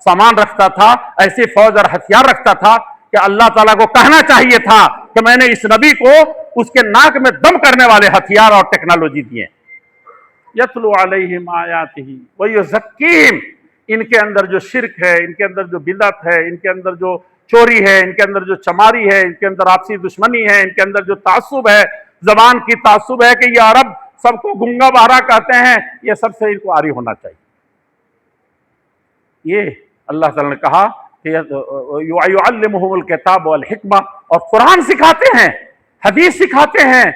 سامان رکھتا تھا، ایسی فوج اور ہتھیار رکھتا تھا کہ اللہ تعالیٰ کو کہنا چاہیے تھا کہ میں نے اس نبی کو اس کے ناک میں دم کرنے والے ہتھیار اور ٹیکنالوجی دیے۔ یتلو علیہم آیاتہ ویزکیہم، ان کے اندر جو شرک ہے، ان کے اندر جو بدعت ہے، ان کے اندر جو چوری ہے، ان کے اندر جو چماری ہے، ان کے اندر آپسی دشمنی ہے، ان کے اندر جو تعصب ہے، زبان کی تعصب ہے کہ یہ عرب سب کو گنگا بہرا کہتے ہیں، یہ سب سے ان کو عاری ہونا چاہیے۔ یہ اللہ تعالیٰ نے کہا کہ یعلمہم الکتاب والحکمہ، اور قرآن سکھاتے ہیں، حدیث سکھاتے ہیں،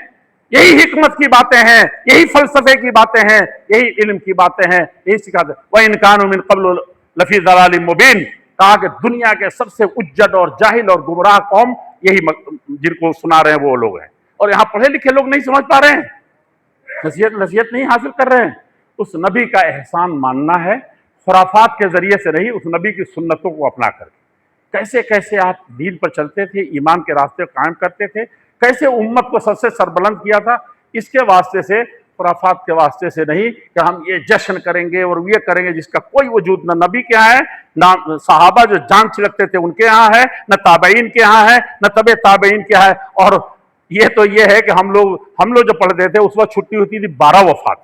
یہی حکمت کی باتیں ہیں، یہی فلسفے کی باتیں ہیں، یہی علم کی باتیں ہیں، یہی سکھاتے ہیں۔ وَإِن كَانُوا مِن قَبْلُ لَفِي ضَلَالٍ مُبِينٍ، کہا کہ دنیا کے سب سے اجڑ اور جاہل اور گمراہ قوم یہی جن کو سنا رہے ہیں وہ لوگ ہیں، اور یہاں پڑھے لکھے لوگ نہیں سمجھ پا رہے ہیں، نصیحت نہیں حاصل کر رہے ہیں۔ اس نبی کا احسان ماننا ہے، خرافات کے ذریعے سے نہیں، اس نبی کی سنتوں کو اپنا کر کے کیسے کیسے آپ دین پر چلتے تھے، ایمان کے راستے قائم کرتے تھے، کیسے امت کو سب سے سربلند کیا تھا، اس کے واسطے سے، خرافات کے واسطے سے نہیں کہ ہم یہ جشن کریں گے اور یہ کریں گے جس کا کوئی وجود نہ نبی کے ہاں ہے، نہ صحابہ جو جان چھلکتے تھے ان کے ہاں ہے، نہ تابعین کے ہاں ہے، نہ تبع تابعین کے ہاں ہے۔ اور یہ تو یہ ہے کہ ہم لوگ جو پڑھتے تھے اس وقت چھٹی ہوتی تھی 12 وفات۔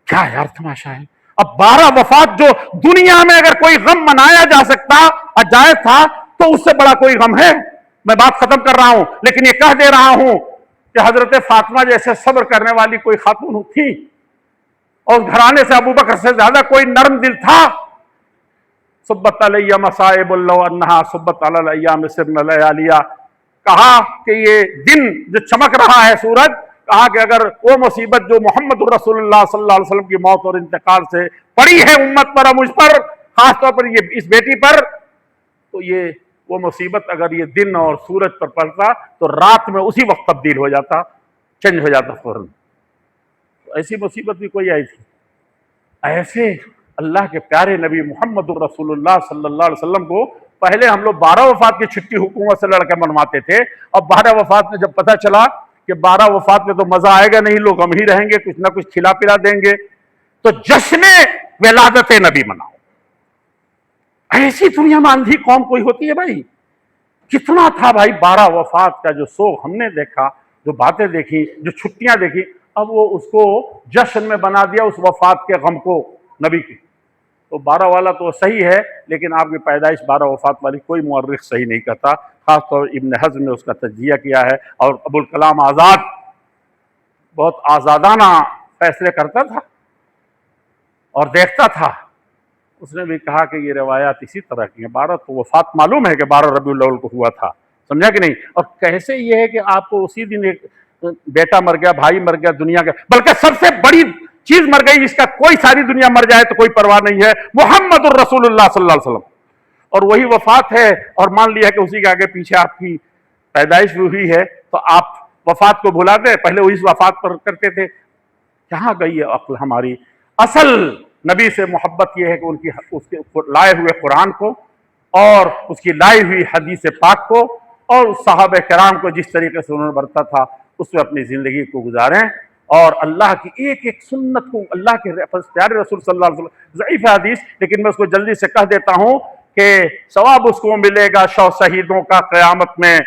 کیا یار تماشا ہے! اب 12 وفات، جو دنیا میں اگر کوئی غم منایا جا سکتا اور جائز تھا تو اس سے بڑا کوئی غم ہے؟ میں بات ختم کر رہا ہوں، لیکن یہ کہہ دے رہا ہوں کہ حضرت فاطمہ جیسے صبر کرنے والی کوئی خاتون تھی، اور گھرانے سے ابوبکر سے زیادہ کوئی نرم دل تھا۔ صبت علیہ مصائب لو انہا صبت علی الایام سرن لیالیا، کہا کہ یہ دن جو چمک رہا ہے سورج، کہا کہ اگر وہ مصیبت جو محمد الرسول اللہ صلی اللہ علیہ وسلم کی موت اور انتقال سے پڑی ہے امت پر اور مجھ پر، خاص طور پر یہ اس بیٹی پر، تو یہ وہ مصیبت اگر یہ دن اور سورج پر پڑتا تو رات میں اسی وقت تبدیل ہو جاتا، چینج ہو جاتا فوراً۔ ایسی مصیبت بھی کوئی آئی تھی؟ ایسے اللہ کے پیارے نبی محمد الرسول اللہ صلی اللہ علیہ وسلم کو پہلے ہم لوگ 12 وفات کی چھٹی حکومت سے لڑ کے منواتے تھے، اور 12 وفات میں جب پتہ چلا کہ 12 وفات میں تو مزہ آئے گا نہیں، لوگ ہم ہی رہیں گے، کچھ نہ کچھ کھلا پلا دیں گے، تو جشن ولادت نبی مناؤ۔ ایسی دنیا میں اندھی قوم کوئی ہوتی ہے بھائی؟ کتنا تھا بھائی 12 وفات کا جو سوگ ہم نے دیکھا، جو باتیں دیکھی، جو چھٹیاں دیکھی، اب وہ اس کو جشن میں بنا دیا اس وفات کے غم کو نبی کی۔ تو 12 والا تو صحیح ہے، لیکن آپ کی پیدائش 12 وفات والی کوئی مورخ صحیح نہیں کرتا، خاص طور ابن حزم نے اس کا تجزیہ کیا ہے، اور ابوالکلام آزاد بہت آزادانہ فیصلے کرتا تھا اور دیکھتا تھا، اس نے بھی کہا کہ یہ روایات اسی طرح کی ہیں۔ 12 تو وفات معلوم ہے کہ 12 ربیع الاول کو ہوا تھا، سمجھا کہ نہیں؟ اور کیسے یہ ہے کہ آپ کو اسی دن ایک بیٹا مر گیا، بھائی مر گیا، دنیا کا بلکہ سب سے بڑی چیز مر گئی جس کا کوئی ساری دنیا مر جائے تو کوئی پرواہ نہیں ہے، محمد الرسول اللہ صلی اللہ علیہ وسلم، اور وہی وفات ہے، اور مان لیا کہ اسی کے آگے پیچھے آپ کی پیدائش بھی ہوئی ہے تو آپ وفات کو بھلا دیں، پہلے وہی وفات پر کرتے تھے۔ کہاں گئی ہے عقل ہماری؟ اصل نبی سے محبت یہ ہے کہ اس کے لائے ہوئے قرآن کو اور اس کی لائی ہوئی حدیث پاک کو اور صحابہ کرام کو جس طریقے سے انہوں نے برتا تھا اس میں اپنی زندگی کو گزاریں، اور اللہ کی ایک ایک سنت کو، اللہ کے پیارے رسول صلی اللہ علیہ وسلم، ضعیف حدیث لیکن میں اس کو جلدی سے کہہ دیتا ہوں کہ ثواب اس کو ملے گا شہیدوں کا قیامت میں،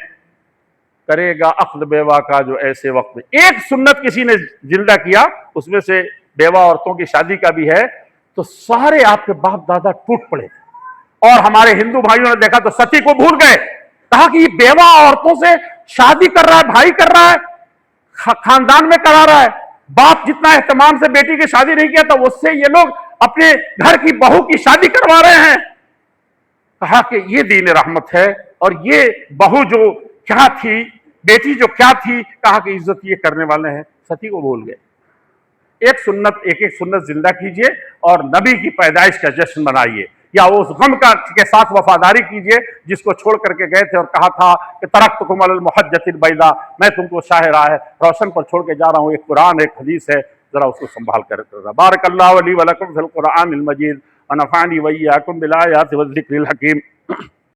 کرے گا عقد بیوہ کا جو ایسے وقت میں۔ ایک سنت کسی نے زندہ کیا، اس میں سے بیوہ عورتوں کی شادی کا بھی ہے، تو سارے آپ کے باپ دادا ٹوٹ پڑے، اور ہمارے ہندو بھائیوں نے دیکھا تو ستی کو بھول گئے، کہا کہ یہ بیوہ عورتوں سے شادی کر رہا ہے، بھائی کر رہا ہے، خاندان میں کرا رہا ہے، باپ جتنا اہتمام سے بیٹی کی شادی نہیں کیا تھا اس سے یہ لوگ اپنے گھر کی بہو کی شادی کروا رہے ہیں۔ کہا کہ یہ دین رحمت ہے، اور یہ بہو جو کیا تھی، بیٹی جو کیا تھی، کہا کہ عزت یہ کرنے والے ہیں، ستی کو بھول گئے۔ ایک سنت زندہ کیجئے اور نبی کی پیدائش کا جشن منائیے، یا اس غم کے ساتھ وفاداری کیجئے جس کو چھوڑ کر کے گئے تھے اور کہا تھا کہ ترکتکم علی المحجۃ البیضاء، میں تم کو شاہ راہ روشن پر چھوڑ کے جا رہا ہوں، ایک قرآن ایک حدیث ہے، ذرا اس کو سنبھال کر رکھنا۔ بارک اللہ لی ولکم فی القرآن المجید ونفعنی وإیاکم بالآیات والذکر الحکیم۔